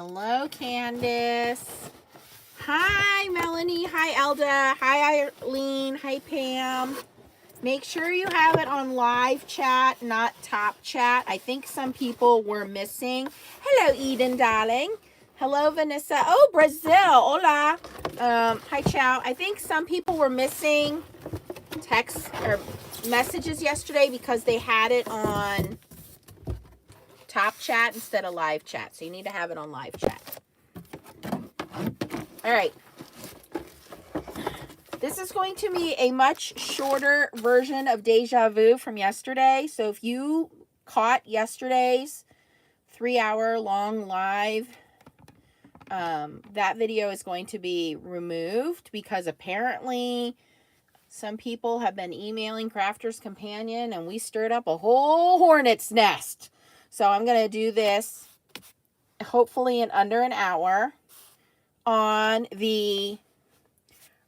Hello, Candace. Hi, Melanie. Hi, Elda. Hi, Eileen. Hi, Pam. Make sure you have it on live chat, not top chat. I think some people were missing. Hello, Eden, darling. Hello, Vanessa. Oh, Brazil. Hola. Hi, Chow. I think some people were missing texts or messages yesterday because they had it on top chat instead of live chat. So you need to have it on live chat. All right. This is going to be a much shorter version of Deja Vu from yesterday. So if you caught yesterday's 3-hour long live, that video is going to be removed because apparently some people have been emailing Crafter's Companion and we stirred up a whole hornet's nest. So I'm going to do this hopefully in under an hour on the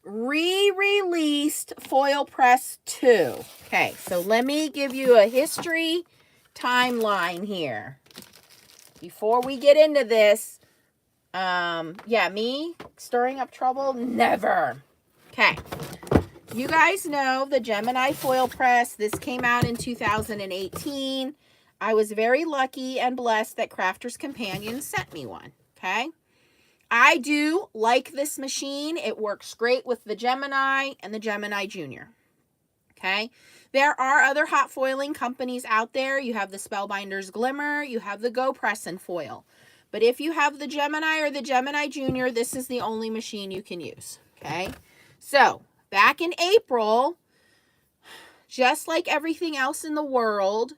re-released Foilpress 2. Okay, so let me give you a history timeline here. Before we get into this, me stirring up trouble? Never. Okay. You guys know the Gemini Foilpress. This came out in 2018. I was very lucky and blessed that Crafter's Companion sent me one. Okay. I do like this machine. It works great with the Gemini and the Gemini Junior. Okay. There are other hot foiling companies out there. You have the Spellbinders Glimmer. You have the Go Press and Foil. But if you have the Gemini or the Gemini Junior, this is the only machine you can use. Okay. So back in April, just like everything else in the world,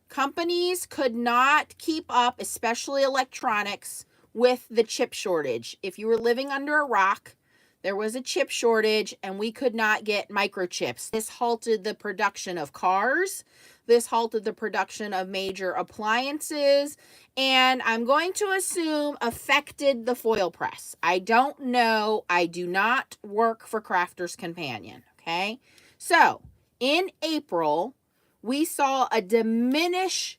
companies could not keep up, especially electronics, with the chip shortage. If you were living under a rock, there was a chip shortage and we could not get microchips. This halted the production of cars. This halted the production of major appliances. And I'm going to assume affected the foil press. I don't know. I do not work for Crafter's Companion. Okay. So in April, we saw a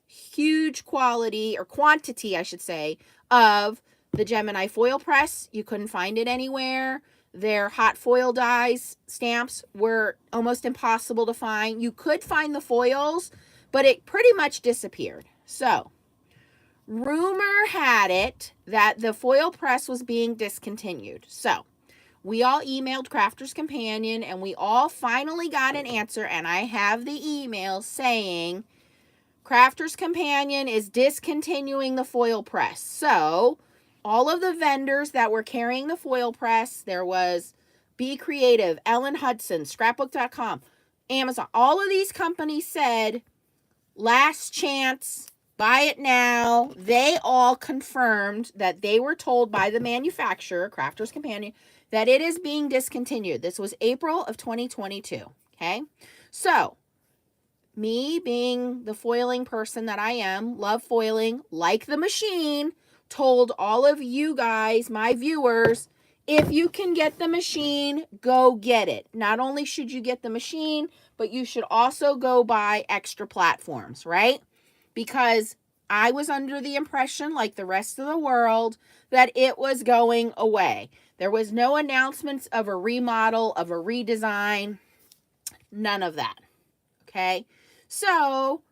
huge quality or quantity, I should say, of the Gemini foil press. You couldn't find it anywhere. Their hot foil dies stamps were almost impossible to find. You could find the foils, but it pretty much disappeared. So, rumor had it that the foil press was being discontinued. So, we all emailed Crafter's Companion and we all finally got an answer, and I have the email saying Crafter's Companion is discontinuing the foil press. So all of the vendors that were carrying the foil press, there was Be Creative, Ellen Hudson, Scrapbook.com, Amazon, all of these companies said, last chance, buy it now. They all confirmed that they were told by the manufacturer, Crafter's Companion, that it is being discontinued. This was April of 2022. Okay. So me being the foiling person that I am, love foiling, like the machine, told all of you guys, my viewers, if you can get the machine, go get it. Not only should you get the machine, but you should also go buy extra platforms, right? Because I was under the impression, like the rest of the world, that it was going away. There was no announcements of a remodel, of a redesign, none of that. Okay. So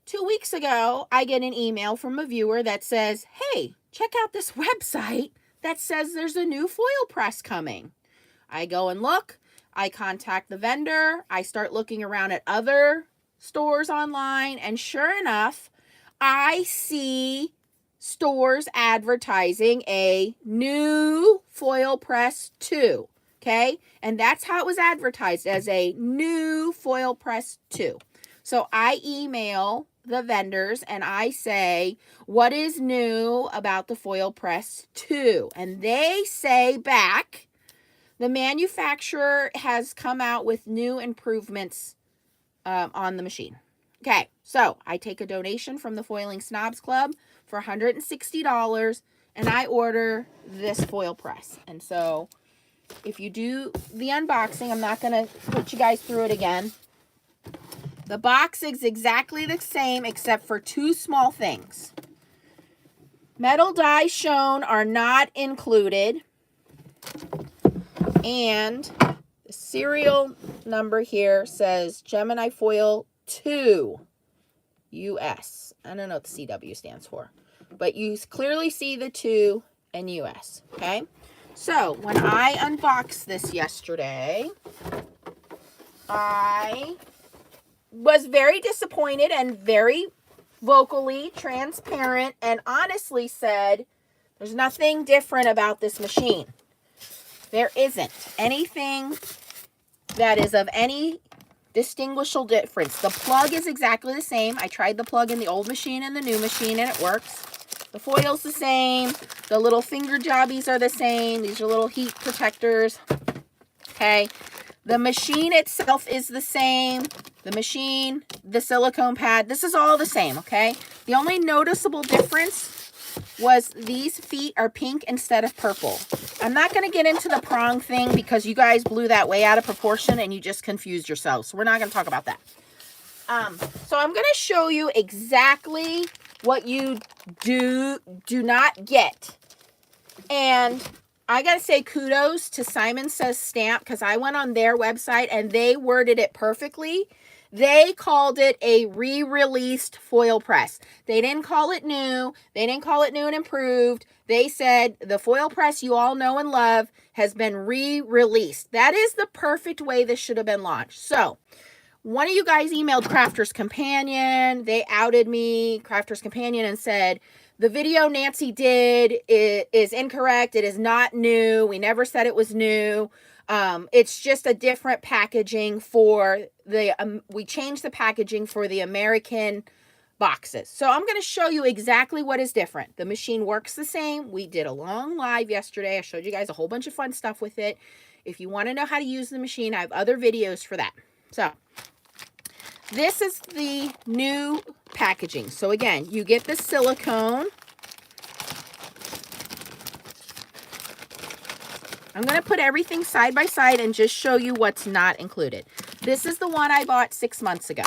2 weeks ago, I get an email from a viewer that says, hey, check out this website that says there's a new foil press coming. I go and look. I contact the vendor. I start looking around at other stores online. And sure enough, I see stores advertising a new foil press 2. Okay. And that's how it was advertised, as a new foil press 2. So I email the vendors and I say, what is new about the foil press 2? And they say back, the manufacturer has come out with new improvements on the machine. Okay, so I take a donation from the Foiling Snobs Club for $160 and I order this foil press. And so if you do the unboxing, I'm not going to put you guys through it again. The box is exactly the same except for two small things. Metal dies shown are not included. And the serial number here says Gemini Foil 2 US. I don't know what the CW stands for, but you clearly see the 2 and US, okay? So when I unboxed this yesterday, I was very disappointed and very vocally transparent and honestly said, there's nothing different about this machine. There isn't anything that is of any distinguishable difference. The plug is exactly the same. I tried the plug in the old machine and the new machine, and it works. The foil's the same. The little finger jobbies are the same. These are little heat protectors. Okay. The machine itself is the same. The machine, the silicone pad, this is all the same, okay? The only noticeable difference was these feet are pink instead of purple. I'm not going to get into the prong thing because you guys blew that way out of proportion and you just confused yourselves. So we're not going to talk about that. So I'm going to show you exactly what you do not get. And I got to say kudos to Simon Says Stamp because I went on their website and they worded it perfectly. They called it a re-released foil press. They didn't call it new. They didn't call it new and improved. They said the foil press you all know and love has been re-released. That is the perfect way this should have been launched. So one of you guys emailed Crafter's Companion. They outed me, Crafter's Companion, and said, the video Nancy did is incorrect. It is not new. We never said it was new. It's just a different packaging for the, we changed the packaging for the American boxes. So I'm going to show you exactly what is different. The machine works the same. We did a long live yesterday. I showed you guys a whole bunch of fun stuff with it. If you want to know how to use the machine, I have other videos for that. So this is the new packaging. So again, you get the silicone. I'm going to put everything side by side and just show you what's not included. This is the one I bought 6 months ago.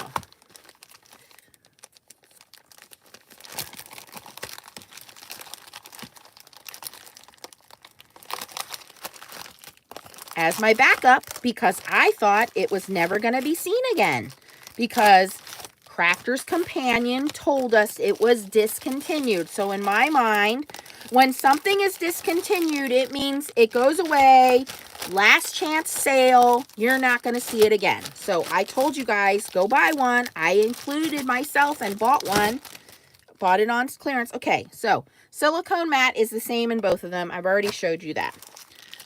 As my backup because I thought it was never going to be seen again because Crafter's Companion told us it was discontinued. So in my mind, when something is discontinued, it means it goes away, last chance sale, you're not going to see it again. So I told you guys, go buy one. I included myself and bought one. Bought it on clearance. Okay, so silicone mat is the same in both of them. I've already showed you that.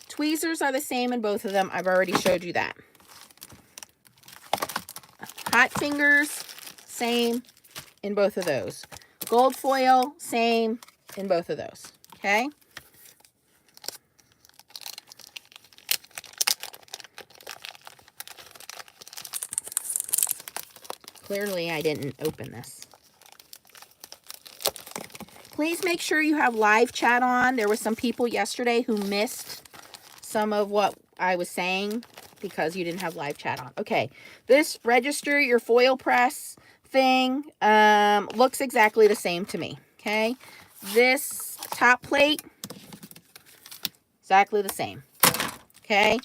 Tweezers are the same in both of them. I've already showed you that. Hot fingers, same in both of those. Gold foil, same in both of those. Okay. Clearly, I didn't open this. Please make sure you have live chat on. There were some people yesterday who missed some of what I was saying because you didn't have live chat on. Okay, this register your foil press thing looks exactly the same to me. Okay, this top plate, exactly the same. Okay,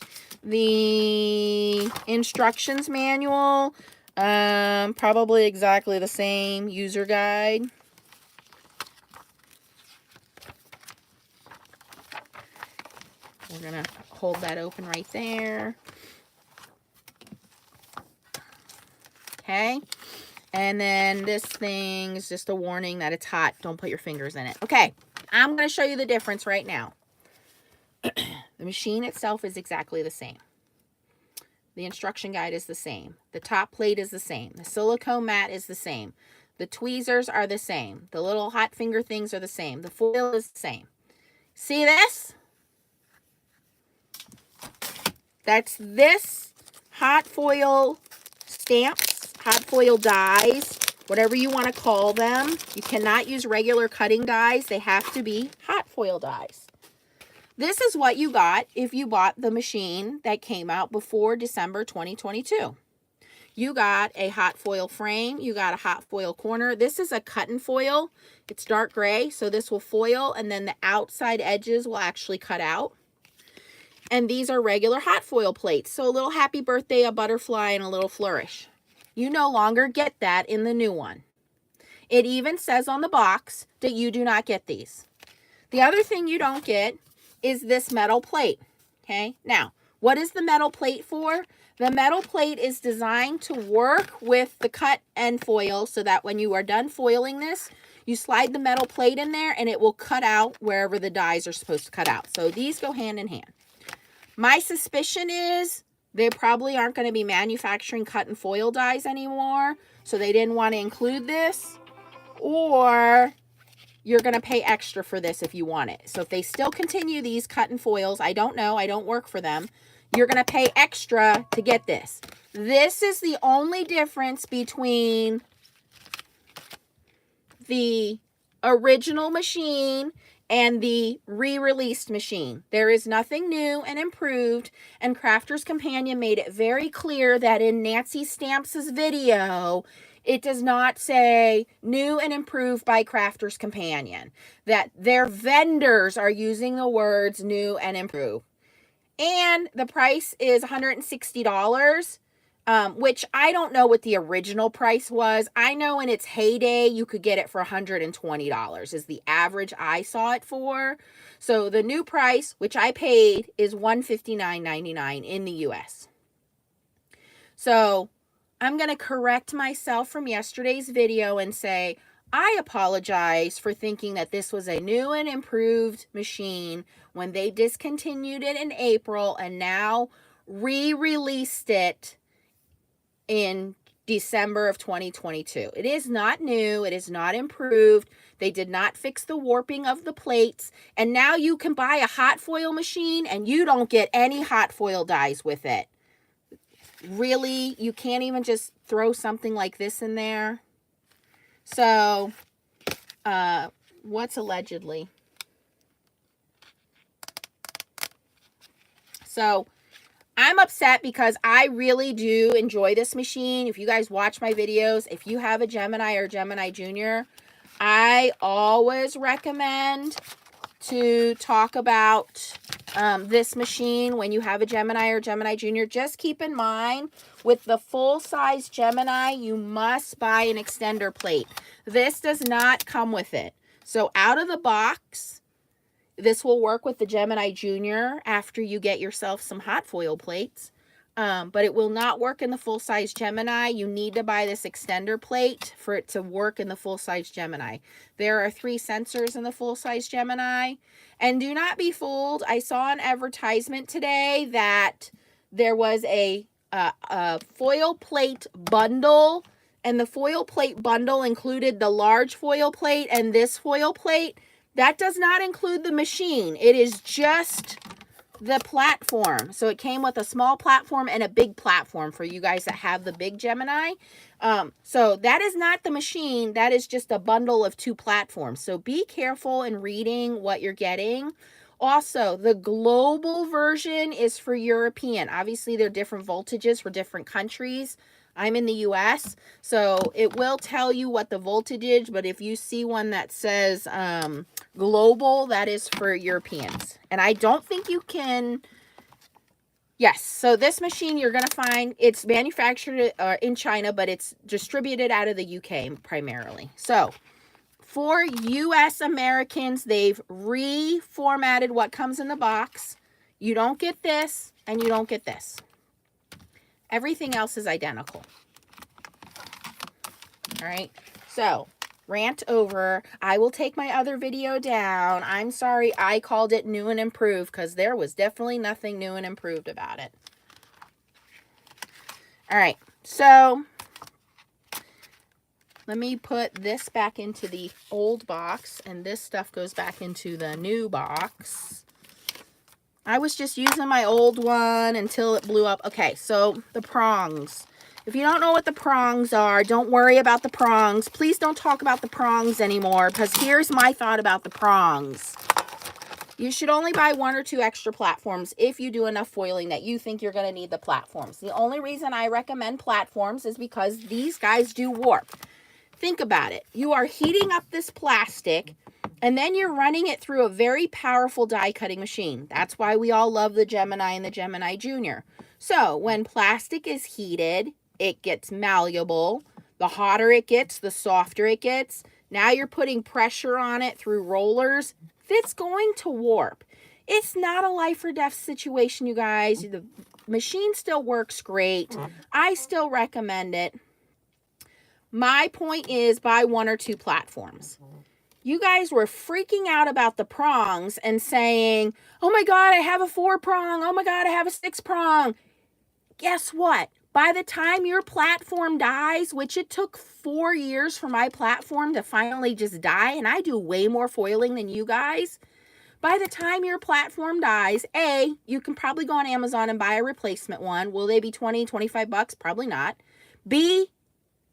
the instructions manual, probably exactly the same. User guide. We're going to hold that open right there. Okay. And then this thing is just a warning that it's hot. Don't put your fingers in it. Okay. I'm going to show you the difference right now. The machine itself is exactly the same. The instruction guide is the same. The top plate is the same. The silicone mat is the same. The tweezers are the same. The little hot finger things are the same. The foil is the same. See this? That's this hot foil stamps, hot foil dies, whatever you want to call them. You cannot use regular cutting dies. They have to be hot foil dies. This is what you got if you bought the machine that came out before December 2022. you got a hot foil frame, you got a hot foil corner. This is a cut and foil. It's dark gray, so this will foil, and then the outside edges will actually cut out. And these are regular hot foil plates. So a little happy birthday, a butterfly, and a little flourish. You no longer get that in the new one. It even says on the box that you do not get these. The other thing you don't get is this metal plate. Okay, now, what is the metal plate for? The metal plate is designed to work with the cut and foil so that when you are done foiling this, you slide the metal plate in there and it will cut out wherever the dies are supposed to cut out. So these go hand in hand. My suspicion is they probably aren't going to be manufacturing cut and foil dies anymore, so they didn't want to include this, or you're going to pay extra for this if you want it. So if they still continue these cut and foils, I don't know, I don't work for them, you're going to pay extra to get this. This is the only difference between the original machine and the re-released machine. There is nothing new and improved, and Crafter's Companion made it very clear that in Nancy Stamps' video, it does not say new and improved by Crafter's Companion. That their vendors are using the words new and improved. And the price is $160. Which I don't know what the original price was. I know in its heyday, you could get it for $120 is the average I saw it for. So the new price, which I paid, is $159.99 in the US. So I'm going to correct myself from yesterday's video and say, I apologize for thinking that this was a new and improved machine when they discontinued it in April and now re-released it in December of 2022. It is not new. It is not improved. They did not fix the warping of the plates. And now you can buy a hot foil machine and you don't get any hot foil dies with it. Really? You can't even just throw something like this in there? So, what's allegedly? So, I'm upset because I really do enjoy this machine. If you guys watch my videos, if you have a Gemini or Gemini Junior, I always recommend to talk about this machine when you have a Gemini or Gemini Junior. Just keep in mind, with the full-size Gemini, you must buy an extender plate. This does not come with it. So out of the box, this will work with the Gemini Junior after you get yourself some hot foil plates. But it will not work in the full-size Gemini. You need to buy this extender plate for it to work in the full-size Gemini. There are 3 sensors in the full-size Gemini. And do not be fooled. I saw an advertisement today that there was a foil plate bundle. And the foil plate bundle included the large foil plate and this foil plate. That does not include the machine. It is just the platform. So it came with a small platform and a big platform for you guys that have the big Gemini. So that is not the machine. That is just a bundle of 2 platforms. So be careful in reading what you're getting. Also, the global version is for European. Obviously, there are different voltages for different countries. I'm in the US, so it will tell you what the voltage is, but if you see one that says global, that is for Europeans. And I don't think you can... Yes, so this machine you're going to find, it's manufactured in China, but it's distributed out of the UK primarily. So, for US Americans, they've reformatted what comes in the box. You don't get this, and you don't get this. Everything else is identical. All right. So, rant over. I will take my other video down. I'm sorry I called it new and improved because there was definitely nothing new and improved about it. All right. So, let me put this back into the old box and this stuff goes back into the new box. I was just using my old one until it blew up. Okay, so the prongs. If you don't know what the prongs are, don't worry about the prongs. Please don't talk about the prongs anymore because here's my thought about the prongs. You should only buy 1 or 2 extra platforms if you do enough foiling that you think you're going to need the platforms. The only reason I recommend platforms is because these guys do warp. Think about it. You are heating up this plastic, and then you're running it through a very powerful die cutting machine. That's why we all love the Gemini and the Gemini Junior. So when plastic is heated, it gets malleable. The hotter it gets, the softer it gets. Now you're putting pressure on it through rollers. It's going to warp. It's not a life or death situation, you guys. The machine still works great. I still recommend it. My point is buy 1 or 2 platforms. You guys were freaking out about the prongs and saying, oh my God, I have a 4-prong. Oh my God, I have a 6-prong. Guess what? By the time your platform dies, which it took 4 years for my platform to finally just die, and I do way more foiling than you guys. By the time your platform dies, A, you can probably go on Amazon and buy a replacement one. Will they be 20, 25 bucks? Probably not. B,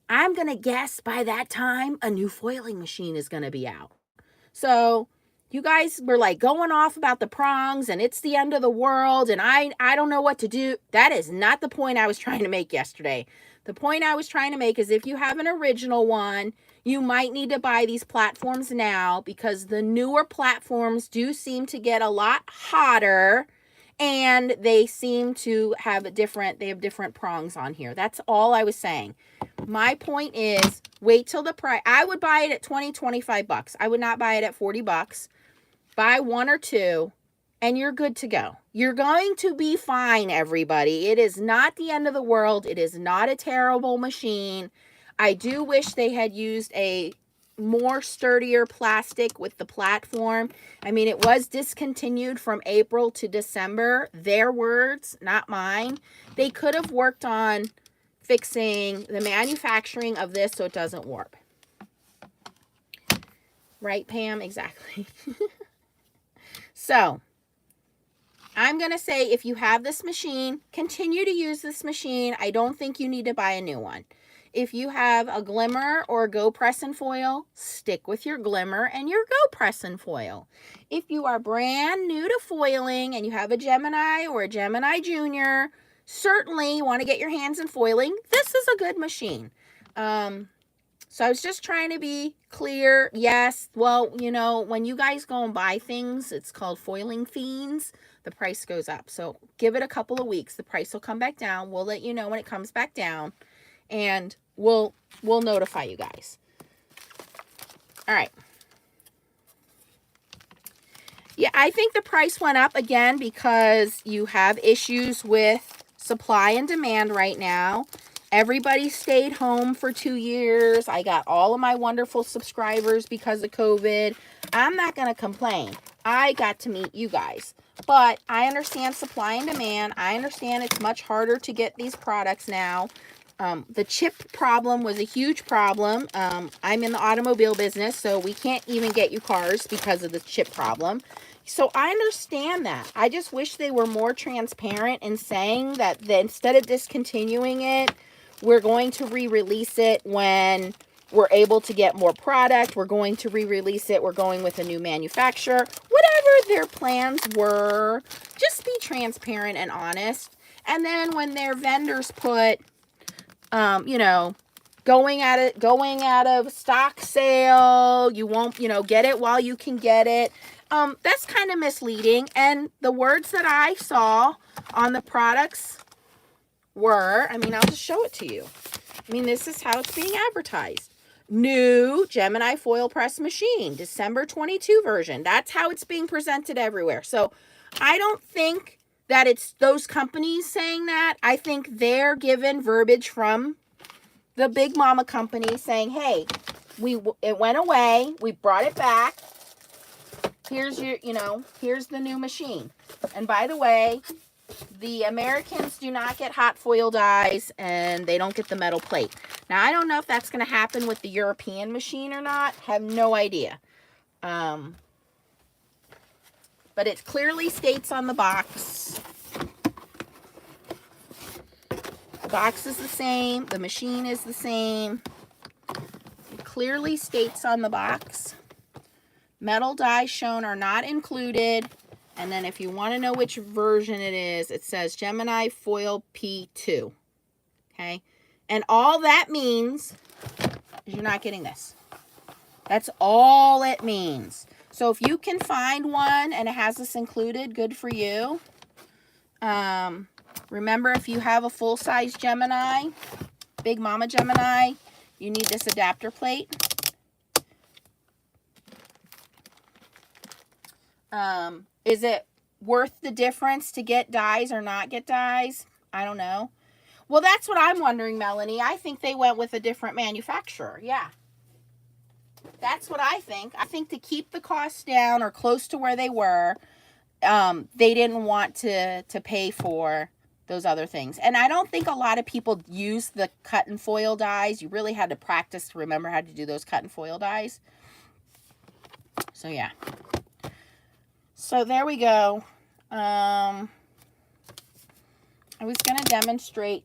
I'm going to guess by that time, a new foiling machine is going to be out. So you guys were like going off about the prongs and it's the end of the world and I don't know what to do. That is not the point I was trying to make yesterday. The point I was trying to make is if you have an original one, you might need to buy these platforms now because the newer platforms do seem to get a lot hotter and they seem to have different prongs on here. That's all I was saying. My point is wait till the price. I would buy it at 20, 25 bucks. I would not buy it at 40 bucks. Buy 1 or 2 and you're good to go. You're going to be fine, everybody. It is not the end of the world. It is not a terrible machine. I do wish they had used a more sturdier plastic with the platform. I mean, it was discontinued from April to December. Their words, not mine. They could have worked on fixing the manufacturing of this so it doesn't warp. Right, Pam? Exactly. So, I'm going to say if you have this machine, continue to use this machine. I don't think you need to buy a new one. If you have a Glimmer or a Go Press and Foil, stick with your Glimmer and your Go Press and Foil. If you are brand new to foiling and you have a Gemini or a Gemini Junior, certainly you want to get your hands in foiling. This is a good machine. So I was just trying to be clear. Yes, well, you know, when you guys go and buy things, it's called foiling fiends, the price goes up. So give it a couple of weeks. The price will come back down. We'll let you know when it comes back down. And we'll notify you guys. All right. Yeah, I think the price went up again because you have issues with supply and demand right now. Everybody stayed home for 2 years. I got all of my wonderful subscribers because of COVID. I'm not going to complain. I got to meet you guys. But I understand supply and demand. I understand it's much harder to get these products now. The chip problem was a huge problem. I'm in the automobile business, so we can't even get you cars because of the chip problem. So I understand that. I just wish they were more transparent in saying that instead of discontinuing it, we're going to re-release it when we're able to get more product. We're going to re-release it. We're going with a new manufacturer. Whatever their plans were, just be transparent and honest. And then when their vendors put you know, going out of stock sale, you won't, you know, get it while you can get it. That's kind of misleading. And the words that I saw on the products were, I mean, I'll just show it to you. I mean, this is how it's being advertised. New Gemini Foilpress machine, December 22 version. That's how it's being presented everywhere. So I don't think that it's those companies saying that. I think they're given verbiage from the big mama company saying, hey, it went away. We brought it back. Here's your, you know, here's the new machine. And by the way, the Americans do not get hot foil dies and they don't get the metal plate. Now, I don't know if that's going to happen with the European machine or not. Have no idea. But it clearly states on the box. The box is the same. The machine is the same. It clearly states on the box. Metal dies shown are not included. And then if you want to know which version it is, it says Gemini Foil P2. Okay. And all that means is you're not getting this. That's all it means. So if you can find one and it has this included, good for you. Remember, if you have a full-size Gemini, Big Mama Gemini, you need this adapter plate. Is it worth the difference to get dies or not get dies? I don't know. Well, that's what I'm wondering, Melanie. I think they went with a different manufacturer. Yeah. That's what I think. I think to keep the costs down or close to where they were, they didn't want to pay for those other things. And I don't think a lot of people use the cut and foil dies. You really had to practice to remember how to do those cut and foil dies. So, yeah. So, there we go. I was going to demonstrate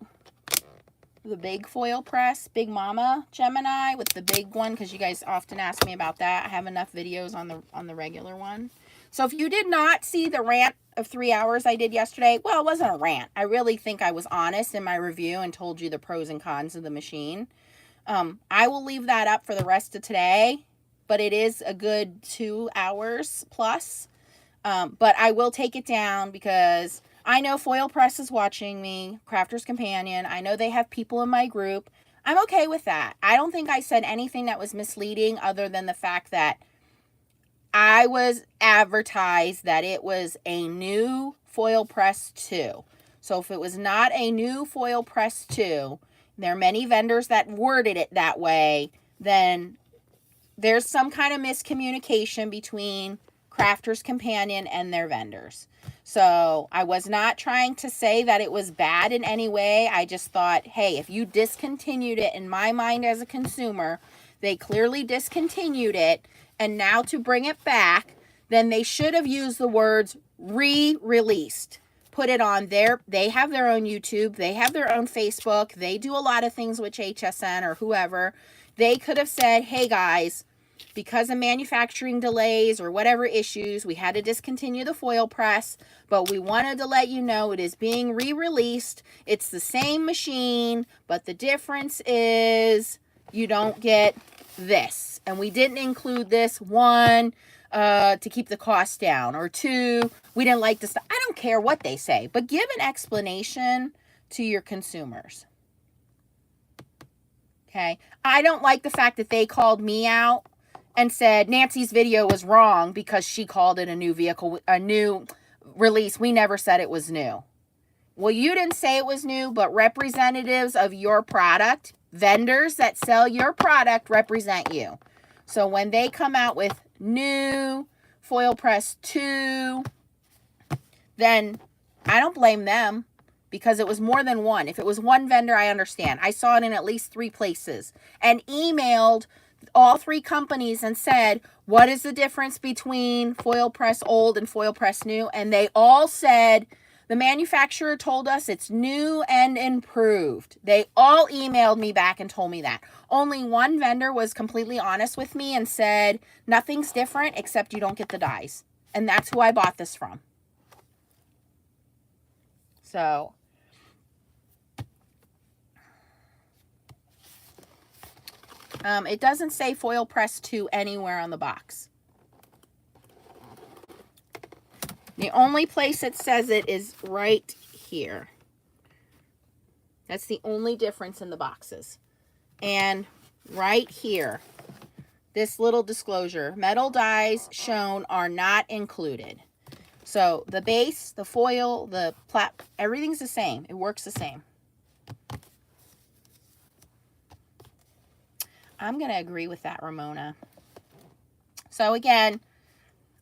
the big foil press, Big Mama Gemini with the big one, because you guys often ask me about that. I have enough videos on the regular one. So if you did not see the rant of 3 hours I did yesterday, well, it wasn't a rant. I really think I was honest in my review and told you the pros and cons of the machine. I will leave that up for the rest of today, but it is a good 2 hours plus. But I will take it down because I know Foilpress is watching me, Crafter's Companion. I know they have people in my group. I'm okay with that. I don't think I said anything that was misleading other than the fact that I was advertised that it was a new Foilpress 2. So if it was not a new Foilpress 2, there are many vendors that worded it that way, then there's some kind of miscommunication between Crafter's Companion and their vendors. So I was not trying to say that it was bad in any way. I just thought, hey, if you discontinued it, in my mind as a consumer, they clearly discontinued it. And now to bring it back, then they should have used the words re-released. Put it on there. They have their own YouTube. They have their own Facebook. They do a lot of things with HSN or whoever. They could have said, hey guys, because of manufacturing delays or whatever issues, we had to discontinue the foil press, but we wanted to let you know it is being re-released. It's the same machine, but the difference is you don't get this. And we didn't include this, one, to keep the cost down, or two, we didn't like this. I don't care what they say, but give an explanation to your consumers. Okay. I don't like the fact that they called me out and said Nancy's video was wrong because she called it a new vehicle, a new release. We never said it was new. Well, you didn't say it was new, but representatives of your product, vendors that sell your product, represent you. So when they come out with new Foilpress 2, then I don't blame them because it was more than one. If it was one vendor, I understand. I saw it in at least 3 places and emailed all 3 companies and said, what is the difference between Foilpress old and Foilpress new? And they all said, the manufacturer told us it's new and improved. They all emailed me back and told me that. Only one vendor was completely honest with me and said, nothing's different except you don't get the dies. And that's who I bought this from. So it doesn't say Foilpress 2 anywhere on the box. The only place it says it is right here. That's the only difference in the boxes. And right here, this little disclosure, metal dies shown are not included. So the base, the foil, the plat, everything's the same. It works the same. I'm going to agree with that, Ramona. So again,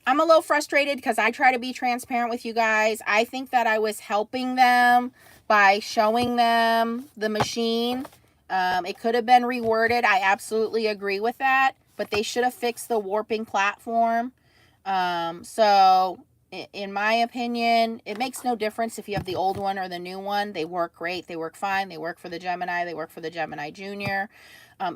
I'm a little frustrated because I try to be transparent with you guys. I think that I was helping them by showing them the machine. It could have been reworded. I absolutely agree with that. But they should have fixed the warping platform. So in my opinion, it makes no difference if you have the old one or the new one. They work great. They work fine. They work for the Gemini. They work for the Gemini Junior.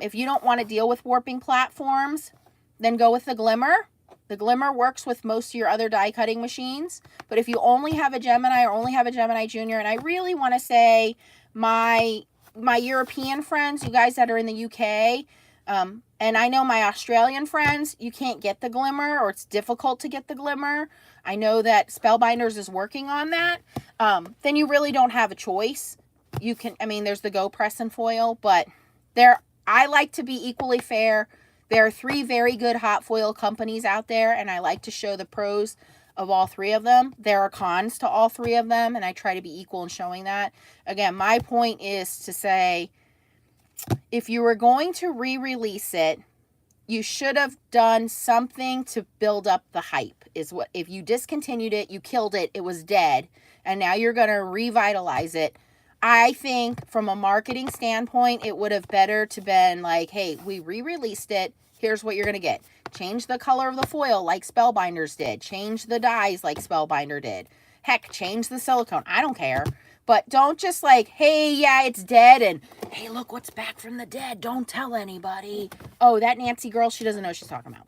If you don't want to deal with warping platforms, then go with the Glimmer. The Glimmer works with most of your other die cutting machines, but if you only have a Gemini or only have a Gemini Junior, and I really want to say my European friends, you guys that are in the UK, and I know my Australian friends, you can't get the Glimmer, or it's difficult to get the Glimmer. I know that Spellbinders is working on that. Then you really don't have a choice. You can, I mean, there's the Go Press and Foil, but I like to be equally fair. There are 3 very good hot foil companies out there, and I like to show the pros of all 3 of them. There are cons to all 3 of them, and I try to be equal in showing that. Again, my point is to say, if you were going to re-release it, you should have done something to build up the hype. If you discontinued it, you killed it, it was dead, and now you're going to revitalize it. I think from a marketing standpoint, it would have better to been like, hey, we re-released it. Here's what you're going to get. Change the color of the foil like Spellbinders did. Change the dies like Spellbinder did. Heck, change the silicone. I don't care. But don't just like, hey, yeah, it's dead. And hey, look what's back from the dead. Don't tell anybody. Oh, that Nancy girl, she doesn't know what she's talking about.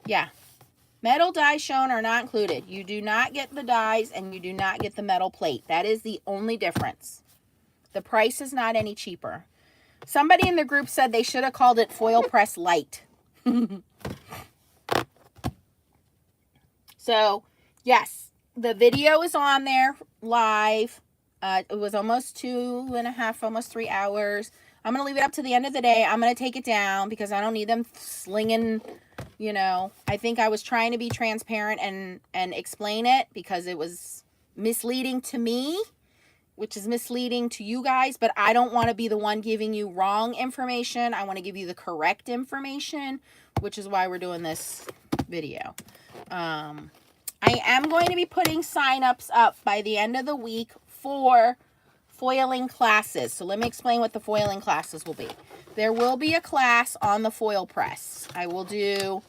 Yeah. Metal dies shown are not included. You do not get the dies and you do not get the metal plate. That is the only difference. The price is not any cheaper. Somebody in the group said they should have called it Foilpress Light. So, yes, the video is on there live. It was almost 2.5, almost 3 hours. I'm going to leave it up to the end of the day. I'm going to take it down because I don't need them slinging, you know. I think I was trying to be transparent and explain it because it was misleading to me, which is misleading to you guys, but I don't want to be the one giving you wrong information. I want to give you the correct information, which is why we're doing this video. I am going to be putting sign-ups up by the end of the week for foiling classes. So let me explain what the foiling classes will be. There will be a class on the foil press. I will do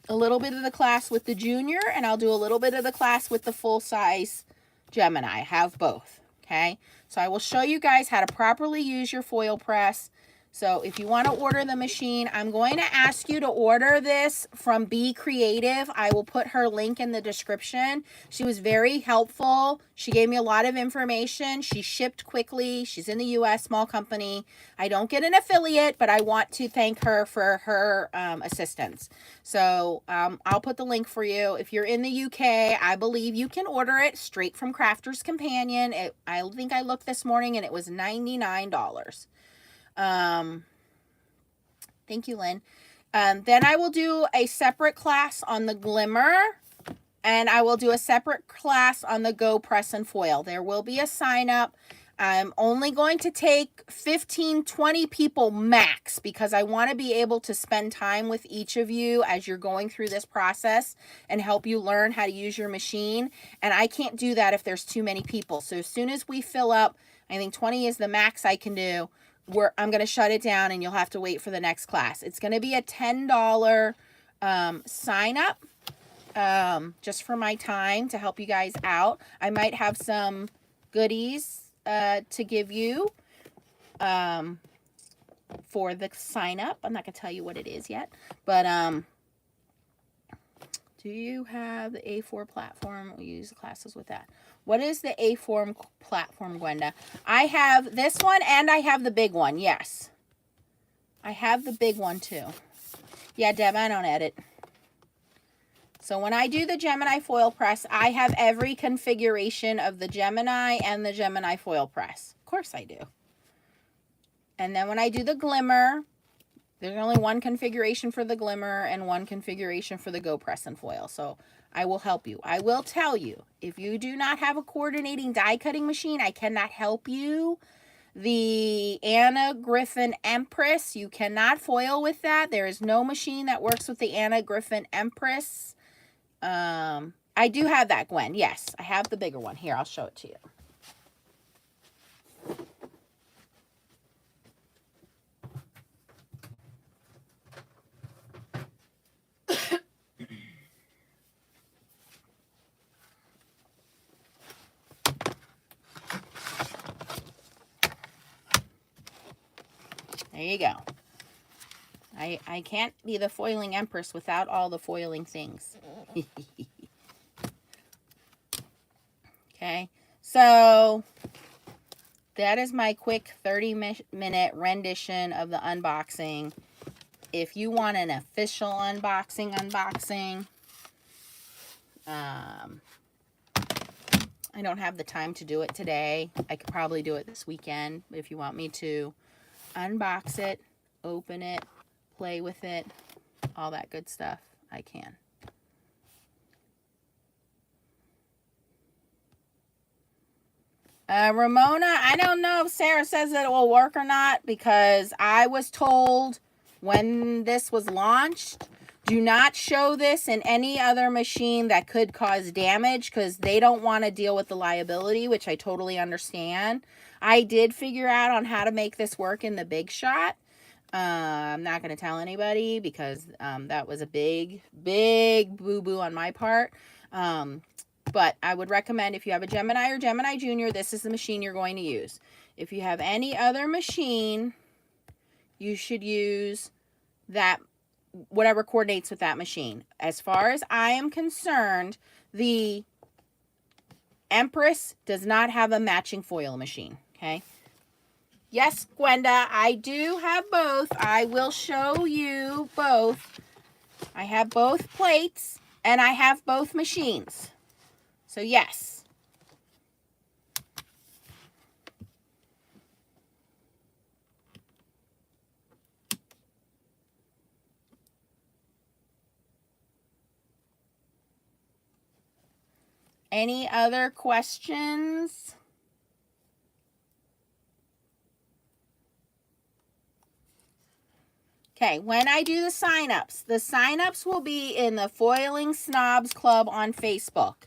a little bit of the class with the Junior, and I'll do a little bit of the class with the full-size Gemini. I have both, okay? So I will show you guys how to properly use your foil press. So if you want to order the machine, I'm going to ask you to order this from Be Creative. I will put her link in the description. She was very helpful. She gave me a lot of information. She shipped quickly. She's in the US, small company. I don't get an affiliate, but I want to thank her for her assistance. So I'll put the link for you. If you're in the UK, I believe you can order it straight from Crafter's Companion. I think I looked this morning and it was $99. Thank you, Lynn. Then I will do a separate class on the Glimmer, and I will do a separate class on the Go Press and Foil. There will be a sign up. I'm only going to take 15, 20 people max because I want to be able to spend time with each of you as you're going through this process and help you learn how to use your machine. And I can't do that if there's too many people. So as soon as we fill up, I think 20 is the max I can do. I'm going to shut it down and you'll have to wait for the next class. It's going to be a $10 sign up just for my time to help you guys out. I might have some goodies to give you for the sign up. I'm not going to tell you what it is yet, but do you have the A4 platform? We use classes with that. What is the A4 platform, Gwenda? I have this one and I have the big one. Yes. I have the big one too. Yeah, Deb, I don't edit. So when I do the Gemini foil press, I have every configuration of the Gemini and the Gemini foil press. Of course I do. And then when I do the Glimmer, there's only one configuration for the Glimmer and one configuration for the Go Press and Foil. So I will help you. I will tell you, if you do not have a coordinating die cutting machine, I cannot help you. The Anna Griffin Empress, you cannot foil with that. There is no machine that works with the Anna Griffin Empress. I do have that, Gwen. Yes, I have the bigger one. Here, I'll show it to you. There you go. I can't be the foiling empress without all the foiling things. Okay, so that is my quick 30-minute rendition of the unboxing. If you want an official unboxing, I don't have the time to do it today. I could probably do it this weekend, but if you want me to unbox it, open it, play with it, all that good stuff, I can. Ramona, I don't know if Sarah says that it will work or not, because I was told when this was launched, do not show this in any other machine that could cause damage, because they don't want to deal with the liability, which I totally understand. I did figure out on how to make this work in the Big Shot. I'm not going to tell anybody, because that was a big boo-boo on my part. But I would recommend, if you have a Gemini or Gemini Junior, this is the machine you're going to use. If you have any other machine, you should use that, whatever coordinates with that machine. As far as I am concerned, the Empress does not have a matching foil machine, okay? Yes, Gwenda, I do have both. I will show you both. I have both plates, and I have both machines. So, yes. Any other questions? Okay, when I do the sign-ups will be in the Foiling Snobs Club on Facebook.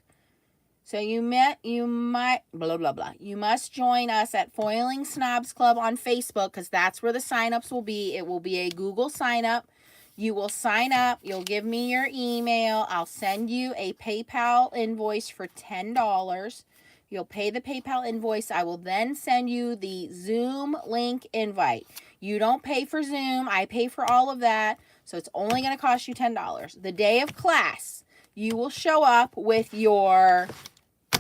So you might, blah, blah, blah. You must join us at Foiling Snobs Club on Facebook, because that's where the sign-ups will be. It will be a Google sign-up. You will sign up. You'll give me your email. I'll send you a PayPal invoice for $10. You'll pay the PayPal invoice. I will then send you the Zoom link invite. You don't pay for Zoom. I pay for all of that. So it's only going to cost you $10. The day of class, you will show up with your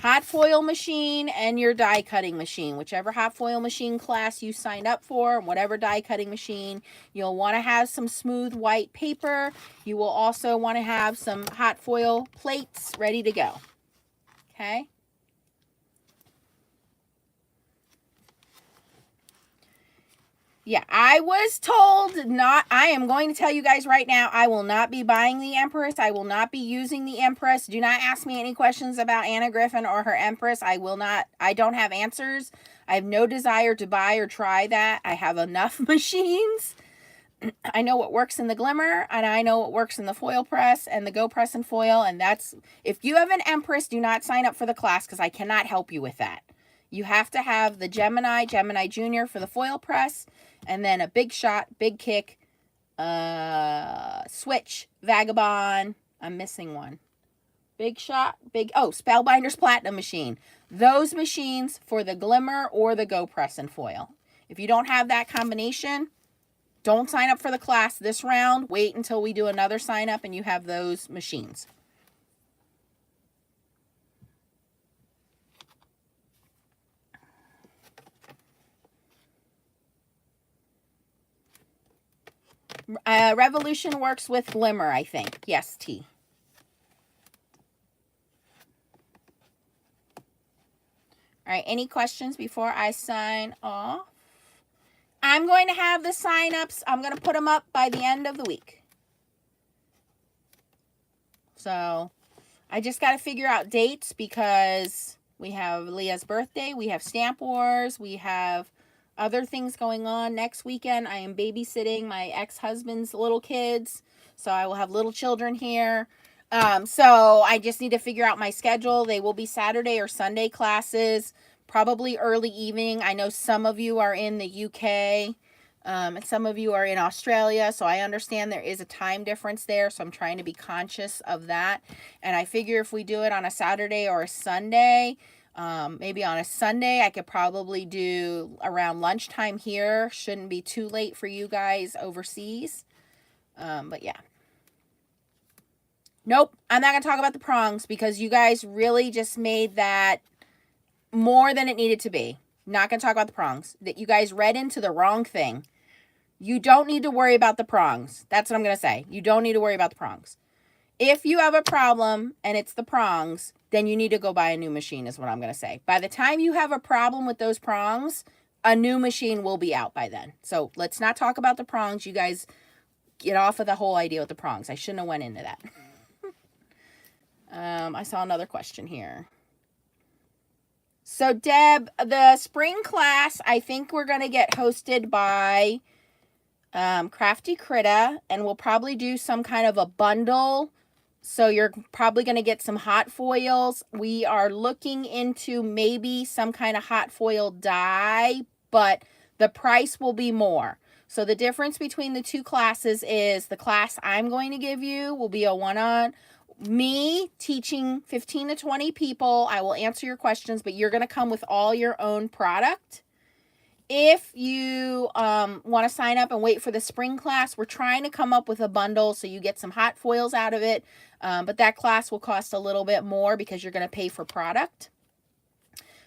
hot foil machine and your die cutting machine. Whichever hot foil machine class you signed up for, whatever die cutting machine, you'll want to have some smooth white paper. You will also want to have some hot foil plates ready to go. Okay? Yeah, I was told not. I am going to tell you guys right now, I will not be buying the Empress. I will not be using the Empress. Do not ask me any questions about Anna Griffin or her Empress. I will not. I don't have answers. I have no desire to buy or try that. I have enough machines. I know what works in the Glimmer, and I know what works in the Foilpress and the Go Press and Foil, and that's, if you have an Empress, do not sign up for the class, because I cannot help you with that. You have to have the Gemini Junior for the Foilpress, and then a Big Shot, Big Kick, Switch, Vagabond. I'm missing one. Big Shot, Spellbinder's Platinum machine. Those machines for the Glimmer or the Go Press and Foil. If you don't have that combination, don't sign up for the class this round. Wait until we do another sign up and you have those machines. Revolution works with Glimmer, I think. Yes, T. All right, any questions before I sign off? I'm going to have the sign-ups. I'm going to put them up by the end of the week. So I just got to figure out dates, because we have Leah's birthday. We have Stamp Wars. We have other things going on. Next weekend, I am babysitting my ex-husband's little kids. So I will have little children here. So I just need to figure out my schedule. They will be Saturday or Sunday classes, probably early evening. I know some of you are in the UK, and some of you are in Australia, so I understand there is a time difference there, so I'm trying to be conscious of that. And I figure if we do it on a Saturday or a Sunday, Maybe on a Sunday, I could probably do around lunchtime here. Shouldn't be too late for you guys overseas. But yeah. Nope, I'm not going to talk about the prongs because you guys really just made that more than it needed to be. Not going to talk about the prongs. That you guys read into the wrong thing. You don't need to worry about the prongs. That's what I'm going to say. You don't need to worry about the prongs. If you have a problem and it's the prongs, then you need to go buy a new machine is what I'm going to say. By the time you have a problem with those prongs, a new machine will be out by then. So let's not talk about the prongs. You guys get off of the whole idea with the prongs. I shouldn't have went into that. I saw another question here. So Deb, the spring class, I think we're going to get hosted by Crafty Critta, and we'll probably do some kind of a bundle. So you're probably going to get some hot foils. We are looking into maybe some kind of hot foil die, but the price will be more. So the difference between the two classes is the class I'm going to give you will be a one-on me teaching 15 to 20 people. I will answer your questions, but you're going to come with all your own product. If you want to sign up and wait for the spring class, we're trying to come up with a bundle so you get some hot foils out of it. But that class will cost a little bit more because you're going to pay for product.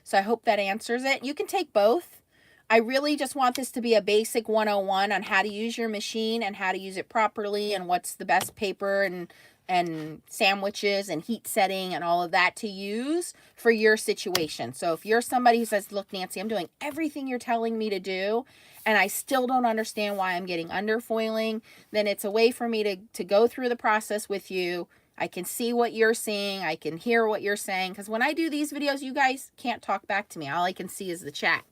So I hope that answers it. You can take both. I really just want this to be a basic 101 on how to use your machine and how to use it properly and what's the best paper and sandwiches and heat setting and all of that to use for your situation. So if you're somebody who says, look, Nancy, I'm doing everything you're telling me to do, and I still don't understand why I'm getting underfoiling, then it's a way for me to go through the process with you. I can see what you're seeing. I can hear what you're saying. Because when I do these videos, you guys can't talk back to me. All I can see is the chat.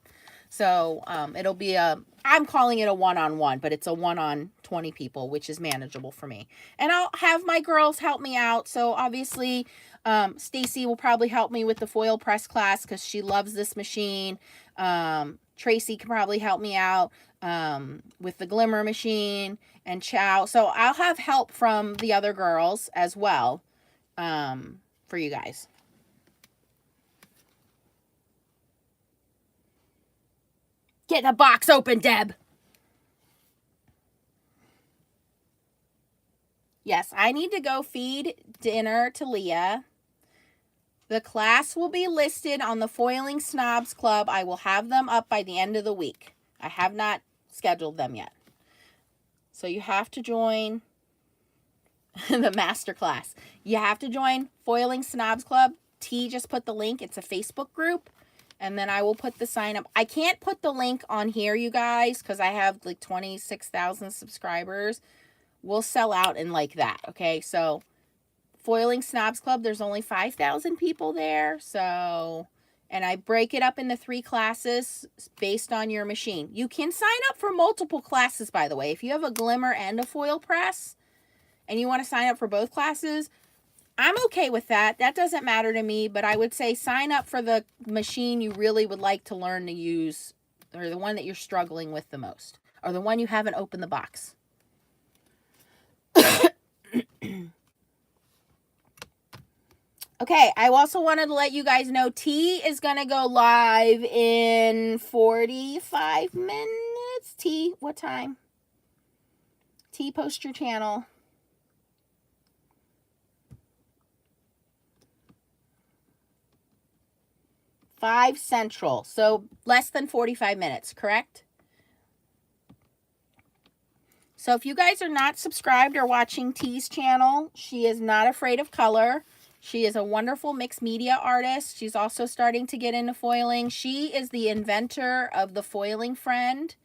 So it'll be I'm calling it a one-on-one, but it's a one-on 20 people, which is manageable for me. And I'll have my girls help me out. So obviously, Stacy will probably help me with the foil press class because she loves this machine. Tracy can probably help me out with the glimmer machine and Chow. So I'll have help from the other girls as well for you guys. Get the box open, Deb. Yes, I need to go feed dinner to Leah. The class will be listed on the Foiling Snobs Club. I will have them up by the end of the week. I have not scheduled them yet. So you have to join the master class. You have to join Foiling Snobs Club. T just put the link. It's a Facebook group. And then I will put the sign up. I can't put the link on here, you guys, because I have like 26,000 subscribers. We'll sell out in like that, okay? So, Foiling Snobs Club, there's only 5,000 people there. So, and I break it up into 3 classes based on your machine. You can sign up for multiple classes, by the way. If you have a glimmer and a foil press, and you want to sign up for both classes, I'm okay with that. That doesn't matter to me, but I would say sign up for the machine you really would like to learn to use, or the one that you're struggling with the most, or the one you haven't opened the box. Okay, I also wanted to let you guys know T is going to go live in 45 minutes. T, what time? T, post your channel. 5 Central, so less than 45 minutes, correct? So if you guys are not subscribed or watching T's channel, she is not afraid of color. She is a wonderful mixed media artist. She's also starting to get into foiling. She is the inventor of the Foiling Friend,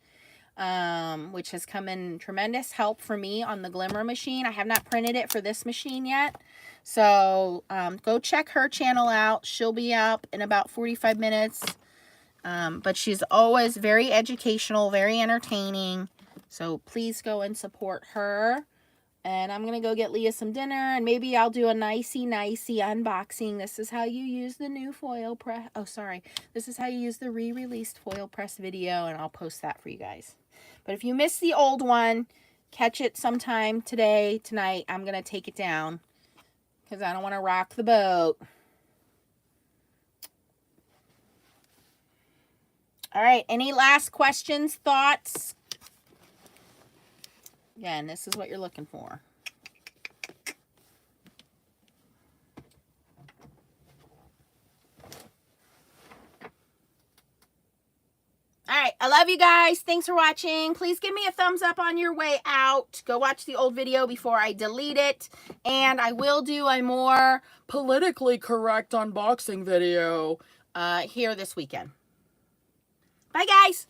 which has come in tremendous help for me on the glimmer machine. I have not printed it for this machine yet. So go check her channel out. She'll be up in about 45 minutes. But she's always very educational, very entertaining. So please go and support her. And I'm going to go get Leah some dinner. And maybe I'll do a nicey unboxing. This is how you use the new foil press. Oh, sorry. This is how you use the re-released foil press video. And I'll post that for you guys. But if you missed the old one, catch it sometime today, tonight. I'm going to take it down, because I don't want to rock the boat. All right, any last questions, thoughts? Again, this is what you're looking for. All right, I love you guys. Thanks for watching. Please give me a thumbs up on your way out. Go watch the old video before I delete it. And I will do a more politically correct unboxing video here this weekend. Bye, guys.